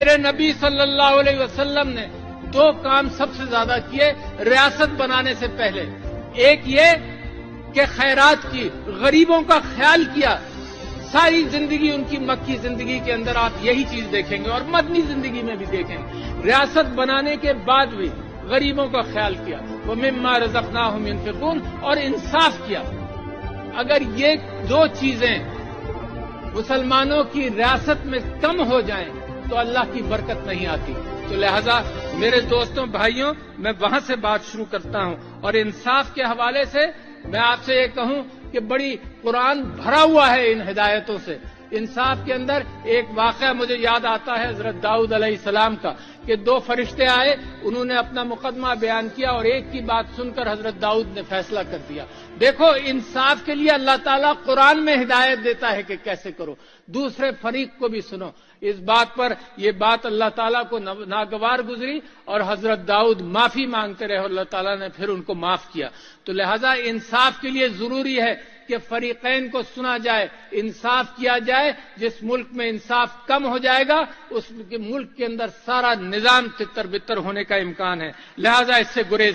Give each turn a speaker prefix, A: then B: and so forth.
A: میرے نبی صلی اللہ علیہ وسلم نے دو کام سب سے زیادہ کیے ریاست بنانے سے پہلے. ایک یہ کہ خیرات کی، غریبوں کا خیال کیا. ساری زندگی ان کی مکی زندگی کے اندر آپ یہی چیز دیکھیں گے اور مدنی زندگی میں بھی دیکھیں گے. ریاست بنانے کے بعد بھی غریبوں کا خیال کیا. وَمِمَّا رَزَقْنَاهُمْ يُنْفِقُونَ، اور انصاف کیا. اگر یہ دو چیزیں مسلمانوں کی ریاست میں کم ہو جائیں تو اللہ کی برکت نہیں آتی. تو لہذا میرے دوستوں بھائیوں، میں وہاں سے بات شروع کرتا ہوں. اور انصاف کے حوالے سے میں آپ سے یہ کہوں کہ بڑی قرآن بھرا ہوا ہے ان ہدایتوں سے. انصاف کے اندر ایک واقعہ مجھے یاد آتا ہے حضرت داؤد علیہ السلام کا، کہ دو فرشتے آئے، انہوں نے اپنا مقدمہ بیان کیا اور ایک کی بات سن کر حضرت داؤد نے فیصلہ کر دیا. دیکھو انصاف کے لیے اللہ تعالیٰ قرآن میں ہدایت دیتا ہے کہ کیسے کرو. دوسرے فریق کو بھی سنو. اس بات پر یہ بات اللہ تعالیٰ کو ناگوار گزری اور حضرت داؤد معافی مانگتے رہے اور اللہ تعالیٰ نے پھر ان کو معاف کیا. تو لہذا انصاف کے لیے ضروری ہے کہ فریقین کو سنا جائے، انصاف کیا جائے. جس ملک میں انصاف کم ہو جائے گا اس ملک کے اندر سارا نظام تتر بتر ہونے کا امکان ہے. لہذا اس سے گریز